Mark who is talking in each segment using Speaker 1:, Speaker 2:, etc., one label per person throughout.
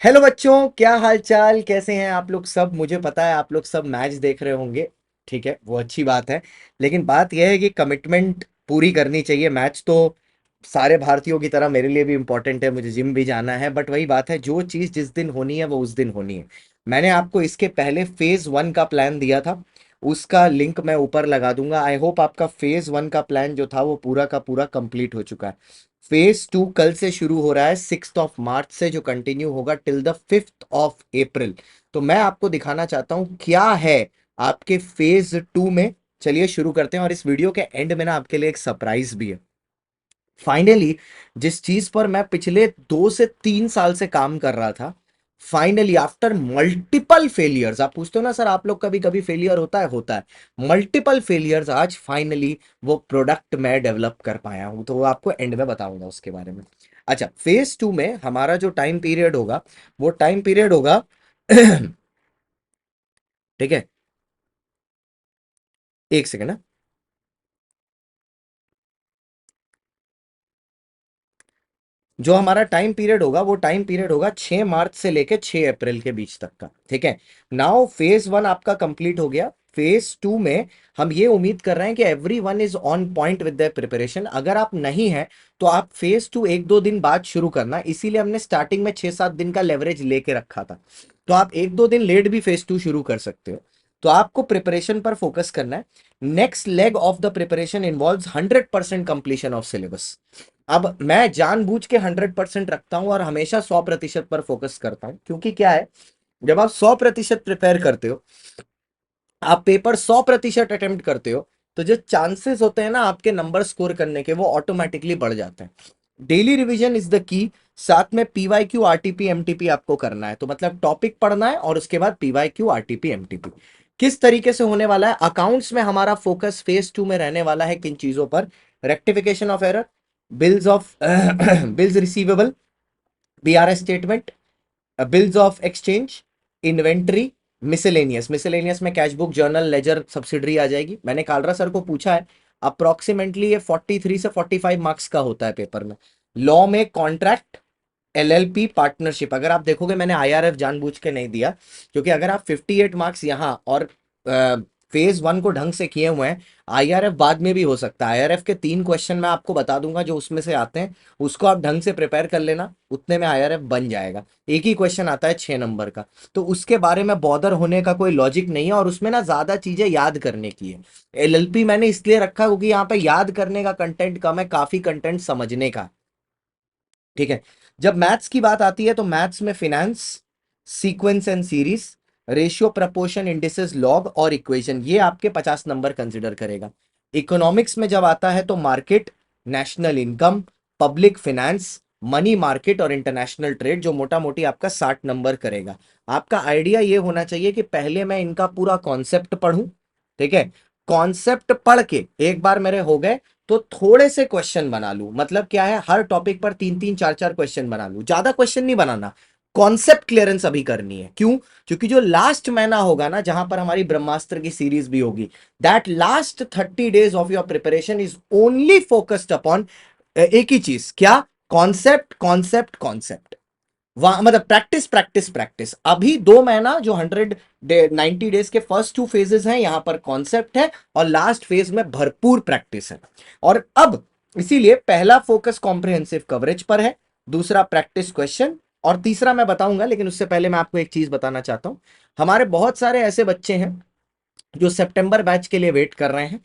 Speaker 1: Hello बच्चों, क्या हाल चाल, कैसे हैं आप लोग सब। मुझे पता है आप लोग सब मैच देख रहे होंगे। ठीक है, वो अच्छी बात है। लेकिन बात यह है कि कमिटमेंट पूरी करनी चाहिए। मैच तो सारे भारतीयों की तरह मेरे लिए भी इंपॉर्टेंट है, मुझे जिम भी जाना है। बट वही बात है, जो चीज़ जिस दिन होनी है वो उस दिन होनी है। मैंने आपको इसके पहले फेज 1 का प्लान दिया था, उसका लिंक मैं ऊपर लगा दूंगा। आई होप आपका फेज 1 का प्लान जो था वो पूरा का पूरा कंप्लीट हो चुका है। फेज 2 कल से शुरू हो रहा है, 6 मार्च से, जो कंटिन्यू होगा टिल द 5 अप्रैल। तो मैं आपको दिखाना चाहता हूं क्या है आपके फेज 2 में। चलिए शुरू करते हैं, और इस वीडियो के एंड में ना आपके लिए एक सरप्राइज भी है। फाइनली, जिस चीज पर मैं पिछले 2 से 3 साल से काम कर रहा था, फाइनली आफ्टर मल्टीपल फेलियर्स, आप पूछते हो ना सर आप लोग कभी कभी फेलियर होता है मल्टीपल फेलियर्स, आज फाइनली वो प्रोडक्ट मैं डेवलप कर पाया हूं। तो वो आपको एंड में बताऊंगा उसके बारे में। अच्छा, फेज 2 में हमारा जो टाइम पीरियड होगा, वो टाइम पीरियड होगा ठीक है, एक सेकेंड। जो हमारा टाइम पीरियड होगा वो टाइम पीरियड होगा 6 मार्च से लेके 6 अप्रैल के बीच तक का। ठीक है, नाउ फेज 1 आपका कंप्लीट हो गया। फेज 2 में हम ये उम्मीद कर रहे हैं कि every one is on point with the preparation. अगर आप नहीं है तो आप फेज 2 1-2 दिन बाद शुरू करना, इसीलिए हमने स्टार्टिंग में 6-7 दिन का लेवरेज लेके रखा था। तो आप 1-2 दिन लेट भी फेज 2 शुरू कर सकते हो। तो आपको प्रिपरेशन पर फोकस करना है। Next leg of the preparation involves 100% completion of syllabus. अब मैं जानबूझ के 100% रखता हूं और हमेशा 100% पर फोकस करता हूं, क्योंकि क्या है, जब आप 100% प्रिपेयर करते हो, आप पेपर 100% अटेम्प्ट करते हो, तो जो चांसेस होते हैं ना आपके नंबर स्कोर करने के, वो ऑटोमेटिकली बढ़ जाते हैं। Daily revision is the key. साथ में पीवाईक्यू आरटीपी एमटीपी आपको करना है। तो मतलब टॉपिक पढ़ना है और उसके बाद पीवाईक्यू आरटीपी एमटीपी। किस तरीके से होने वाला है, अकाउंट्स में हमारा फोकस फेज 2 में रहने वाला है किन चीजों पर? Rectification of error, bills of bills receivable, BRS statement, bills of exchange, inventory, miscellaneous. Miscellaneous में cash book, journal, ledger, subsidiary आ जाएगी। मैंने कालरा सर को पूछा है, अप्रोक्सीमेटली ये 43 से 45 मार्क्स का होता है पेपर में। लॉ में कॉन्ट्रैक्ट, एलएलपी, पार्टनरशिप। अगर आप देखोगे मैंने आईआरएफ जानबूझ के नहीं दिया, क्योंकि अगर आप 58 मार्क्स यहाँ और फेज 1 को ढंग से किए हुए हैं, आईआरएफ बाद में भी हो सकता है। आईआरएफ के 3 क्वेश्चन मैं आपको बता दूंगा जो उसमें से आते हैं, उसको आप ढंग से प्रिपेयर कर लेना, उतने में आईआरएफ बन जाएगा। एक ही क्वेश्चन आता है 6 नंबर का, तो उसके बारे में बॉदर होने का कोई लॉजिक नहीं है, और उसमें ना ज्यादा चीजें याद करने की है। एलएलपी मैंने इसलिए रखा क्योंकि यहाँ पे याद करने का कंटेंट कम है, काफी कंटेंट समझने का। ठीक है, जब मैथ्स की बात आती है तो मैथ्स में finance, sequence and series, ratio, proportion, indices, log और इक्वेशन, ये आपके 50 नंबर कंसिडर करेगा। इकोनॉमिक्स में जब आता है तो market, national income, public finance, money market और इंटरनेशनल ट्रेड, जो मोटा मोटी आपका 60 नंबर करेगा। आपका आइडिया ये होना चाहिए कि पहले मैं इनका पूरा कॉन्सेप्ट पढ़ूं। ठीक है, कॉन्सेप्ट पढ़ के एक बार मेरे हो गए तो थोड़े से क्वेश्चन बना लूं। मतलब क्या है, हर टॉपिक पर 3-3 4-4 क्वेश्चन बना लूं, ज्यादा क्वेश्चन नहीं बनाना। कॉन्सेप्ट क्लियरेंस अभी करनी है। क्यों? क्योंकि जो लास्ट महीना होगा ना, जहां पर हमारी ब्रह्मास्त्र की सीरीज भी होगी, that last 30 days of your preparation is only focused upon एक ही चीज, क्या? Concept, concept, concept. वहां मतलब प्रैक्टिस, प्रैक्टिस, प्रैक्टिस। अभी 2 महीना जो 190 डेज के फर्स्ट 2 फेजेस हैं, यहां पर कॉन्सेप्ट है, और लास्ट फेज में भरपूर प्रैक्टिस है। और अब इसीलिए पहला फोकस कॉम्प्रिहेंसिव कवरेज पर है, दूसरा प्रैक्टिस क्वेश्चन, और तीसरा मैं बताऊंगा। लेकिन उससे पहले मैं आपको एक चीज बताना चाहता हूं। हमारे बहुत सारे ऐसे बच्चे हैं जो सितंबर बैच के लिए वेट कर रहे हैं।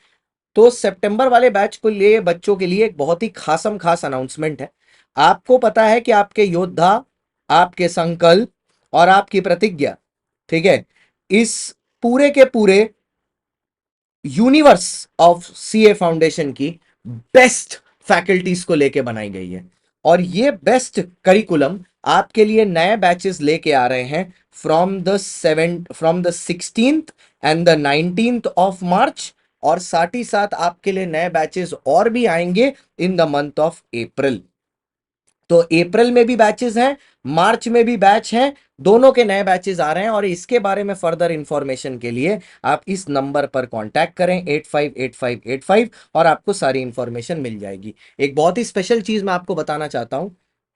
Speaker 1: तो सितंबर वाले बैच को लिए बच्चों के लिए एक बहुत ही खासम खास अनाउंसमेंट है। आपको पता है कि आपके योद्धा, आपके संकल्प और आपकी प्रतिज्ञा, ठीक है, इस पूरे के पूरे यूनिवर्स ऑफ सीए फाउंडेशन की बेस्ट फैकल्टीज को लेके बनाई गई है। और ये बेस्ट करिकुलम आपके लिए नए बैचेस लेके आ रहे हैं from the 16th and the 19th of March. और साथ ही साथ आपके लिए नए बैचेस और भी आएंगे in the month of April. तो अप्रैल में भी बैचेस हैं, मार्च में भी बैच हैं, दोनों के नए बैचेस आ रहे हैं। और इसके बारे में फर्दर इंफॉर्मेशन के लिए आप इस नंबर पर कांटेक्ट करें, 858585, और आपको सारी इंफॉर्मेशन मिल जाएगी। एक बहुत ही स्पेशल चीज मैं आपको बताना चाहता हूं।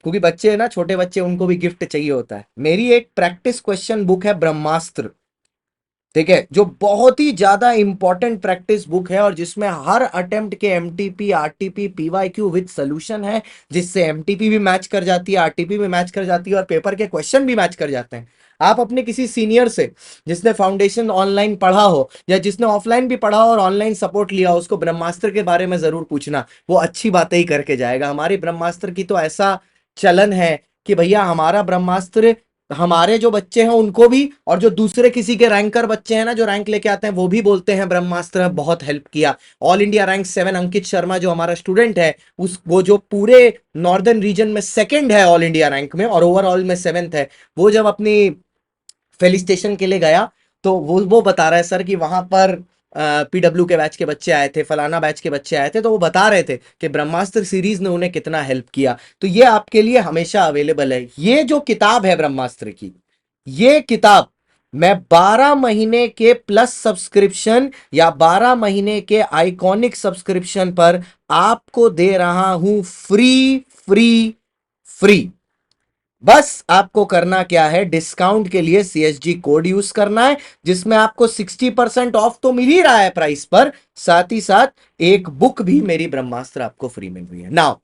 Speaker 1: क्योंकि बच्चे है ना, छोटे बच्चे, उनको भी गिफ्ट चाहिए होता है। मेरी एक प्रैक्टिस क्वेश्चन बुक है ब्रह्मास्त्र, ठीक है, जो बहुत ही ज्यादा इंपॉर्टेंट प्रैक्टिस बुक है और जिसमें हर अटेम्प्ट के MTP, RTP, PYQ with solution है, जिससे एमटीपी भी मैच कर जाती है, आरटीपी भी मैच कर जाती है और पेपर के क्वेश्चन भी मैच कर जाते हैं। आप अपने किसी सीनियर से जिसने फाउंडेशन ऑनलाइन पढ़ा हो या जिसने ऑफलाइन भी पढ़ा हो और ऑनलाइन सपोर्ट लिया हो, उसको ब्रह्मास्त्र के बारे में जरूर पूछना, वो अच्छी बातें ही करके जाएगा। हमारी ब्रह्मास्त्र की तो ऐसा चलन है कि भैया हमारा ब्रह्मास्त्र हमारे जो बच्चे हैं उनको भी, और जो दूसरे किसी के रैंकर बच्चे हैं ना, जो रैंक लेके आते हैं, वो भी बोलते हैं ब्रह्मास्त्र में बहुत हेल्प किया। All India rank 7 Ankit Sharma जो हमारा स्टूडेंट है, उस वो जो पूरे नॉर्दर्न रीजन में सेकंड है ऑल इंडिया रैंक में और ओवरऑल में 7th है, वो जब अपनी फेलिस्टेशन के लिए गया तो वो बता रहा है सर कि वहां पर पीडब्ल्यू के बैच के बच्चे आए थे, फलाना बैच के बच्चे आए थे, तो वो बता रहे थे कि ब्रह्मास्त्र सीरीज ने उन्हें कितना हेल्प किया। तो ये आपके लिए हमेशा अवेलेबल है। ये जो किताब है ब्रह्मास्त्र की, ये किताब मैं 12 महीने के प्लस सब्सक्रिप्शन या 12 महीने के आइकॉनिक सब्सक्रिप्शन पर आपको दे रहा हूं फ्री फ्री फ्री। बस आपको करना क्या है, डिस्काउंट के लिए सीएसजी कोड यूज करना है, जिसमें आपको 60% ऑफ तो मिल ही रहा है प्राइस पर, साथ ही साथ एक बुक भी मेरी ब्रह्मास्त्र आपको फ्री मिल रही है। Now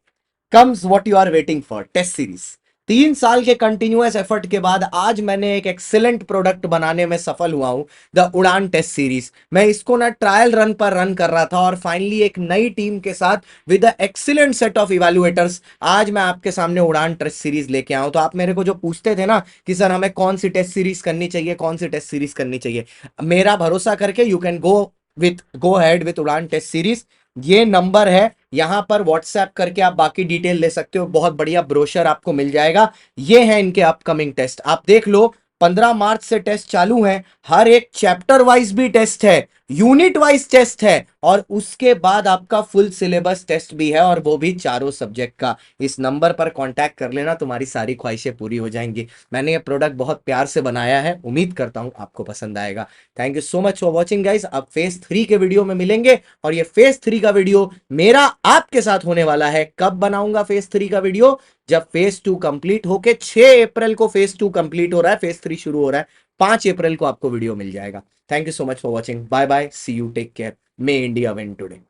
Speaker 1: comes what you are waiting for, test series. 3 साल के कंटिन्यूअस एफर्ट के बाद आज मैंने एक एक्सीलेंट प्रोडक्ट बनाने में सफल हुआ हूं, द उड़ान टेस्ट सीरीज। मैं इसको ना ट्रायल रन पर रन कर रहा था और फाइनली एक नई टीम के साथ with the excellent set of evaluators आज मैं आपके सामने उड़ान टेस्ट सीरीज लेके आऊं। तो आप मेरे को जो पूछते थे ना कि सर हमें कौन सी टेस्ट सीरीज करनी चाहिए, कौन सी टेस्ट सीरीज करनी चाहिए, मेरा भरोसा करके you can go head with उड़ान टेस्ट सीरीज। ये नंबर है, यहां पर व्हाट्सएप करके आप बाकी डिटेल ले सकते हो, बहुत बढ़िया ब्रोशर आपको मिल जाएगा। ये है इनके अपकमिंग टेस्ट, आप देख लो। 15 मार्च से टेस्ट चालू हैं, हर एक चैप्टर वाइज भी टेस्ट है, यूनिट वाइज टेस्ट है, और उसके बाद आपका फुल सिलेबस टेस्ट भी है, और वो भी चारों सब्जेक्ट का। इस नंबर पर कांटेक्ट कर लेना, तुम्हारी सारी ख्वाहिशें पूरी हो जाएंगी। मैंने ये प्रोडक्ट बहुत प्यार से बनाया है, उम्मीद करता हूं आपको पसंद आएगा। Thank you so much for watching guys. अब फेज 3 के वीडियो में मिलेंगे, और ये फेज 3 का वीडियो मेरा आपके साथ होने वाला है। कब बनाऊंगा फेज 3 का वीडियो, जब फेज 2 कंप्लीट होके 6 अप्रैल को फेज 2 कंप्लीट हो रहा है, फेज 3 शुरू हो रहा है, 5 अप्रैल को आपको वीडियो मिल जाएगा। Thank you so much for watching, bye bye, see you, take care, may India win today.